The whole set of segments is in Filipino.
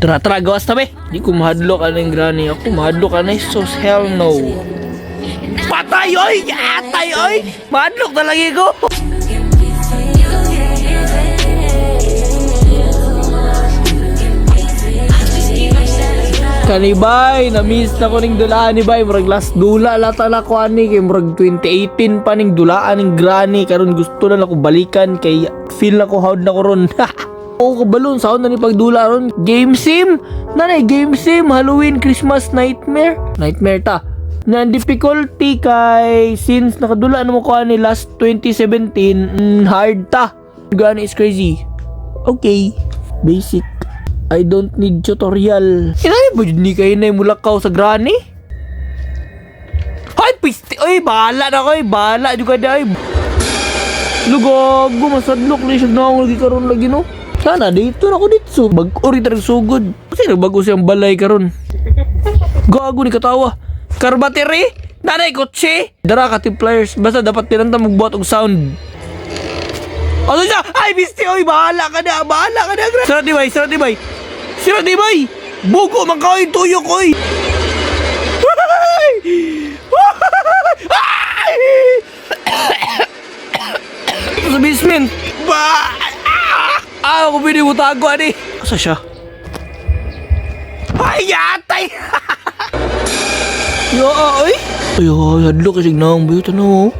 Tara, gawas tabi. Di ko mahadlok ka ng granny. Ako mahadlok ka na sos. Hell no. Patay, oy! Atay, oy! Mahadlok na lagi ko. Kanibay, na-miss na ko ning dulaan ni bay. Murag last dula lata na ko ani. Kay murag 2018 pa ning dulaan ning granny. Karon gusto na ako balikan. Kay feel na ko hawd na ko ron. Oo, kabalon. Saan na ni pagdula ron? Game sim? Nanay, game sim. Halloween, Christmas, Nightmare. Nightmare ta. Na difficulty kay since nakadula na mo ko ani last 2017. Hard ta. Granny is crazy. Okay. Basic. I don't need tutorial. Inay ba yun ni kayo na yung mulakaw sa granny? Ay, piste. Ay, bahala na ko. Bahala juga na. Lugago, masadlok na siya na ako lagi karon lagi no. Sana dito na ako dito. Bag-ori talagang sugod. Kasi nagbago siyang balay karon. Gago ni katawa. Karbateri? Nanay kotse? Dara ka team players. Basta dapat tinanta magbuhat og sound. Ano siya? Ay, piste. Ay, bahala ka na. Bahala ka na. Sarat di bay. Sira di bay! Bugo man ka yung tuyo ko eh! Sa basement! Ako binibutago ani! Asa siya? Ay, yatay! Yo, oy! Ay, hadlo kasi naong buyo tanong.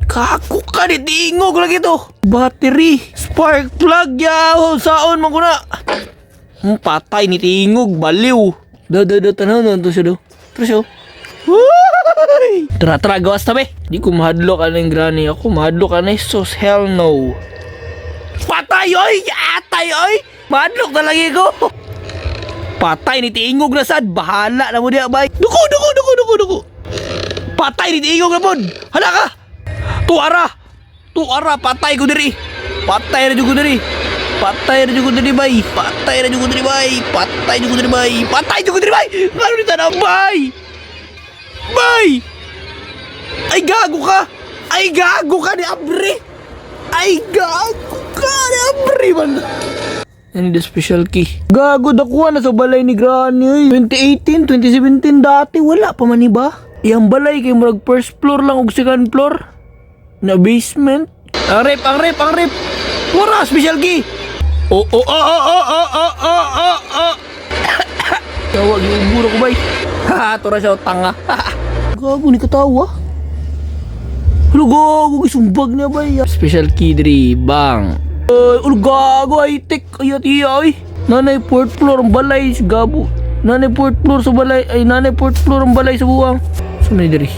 Kaku ka ni tingog lagi to. Battery, spark plug yaw. Saon man ko na. Patay ni tingog, baliw. Tanaw na to siya do. Tara siya. Tara, gawas tabi. Di ko mahadlok ka ng granny. Ako mahadlok ka na sos. Hell no. Patay oy! Atay oy! Mahadlok na lagi ko. Patay ni tingog na sad. Bahala na mo diya bay. Duko. Patay ni tingog na pod. Hala ka. Tuara, patay ko diri. Patay na jugo diri, bay. Ngano ni tanang bay? Bay! Ay gago ka ni Abri. Man. Yan the special key. Gago dakuha na sa balay ni Granny. 2018, 2017 dati wala pa man iba. Iyang balay kay murag first floor lang ug second floor. Na basement. Ang rip. Wala, special key. Tawag yung buro ko bay. Tura siya o tanga. Gago ni katawa. Halo gago, isumbag niya bay. Special key diri, bang. Gago, ay tek. Ayat iya ay. Nanay fourth floor ang balay sa gabo. Nanay fourth floor ang balay sa buwang. Saan na diri?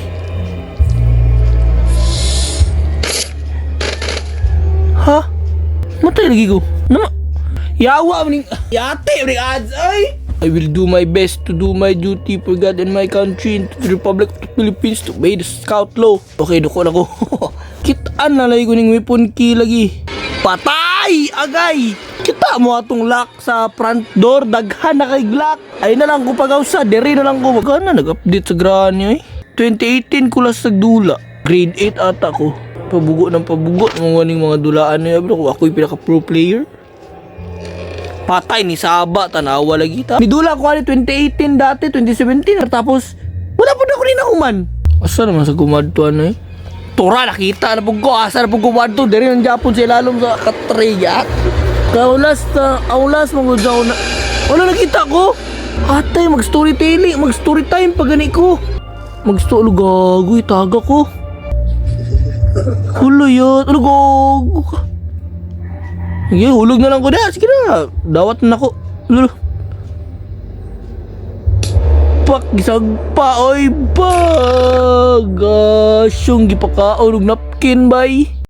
Ha? Matay lagi ko. Yawa maning yate maning ads ay. I will do my best to do my duty for God and my country and to the Republic of the Philippines to obey the scout law. Okay, duko na ko. Kitaan na lagi ko ning weapon key lagi. Patay! Agay! Kita mo atong lock sa front door. Daghan na kay glock. Ay na lang ko pag-ausa. Dere na lang ko. Magkana nag-update sa granny ay. 2018 ko last nagdula. Grade 8 ata ko. Pabugo mga dulaan niya bro. Ako'y pinaka-pro player. Patay ni Saba, tanawa lagi ta. Nidula ko ali 2018 dati, 2017. Tapos, wala po na ako ninahuman. Asa naman sa gumadtuan eh? Tura, nakita na po ko. Asa na po gumadto. Dari ng Japon sa ilalom sa katriyat. Kaulas mangod sa una. Wala nakita ko. Atay, mag-story time pag gani ko. Mag-story, gagoy, taga ko. Hulo yun. Ano gago ka? Sige, hulog na lang ko na. Sige na. Dawat na ako. Pak, gisag pa. Oy, bagasyong gipakaon og napkin, bay.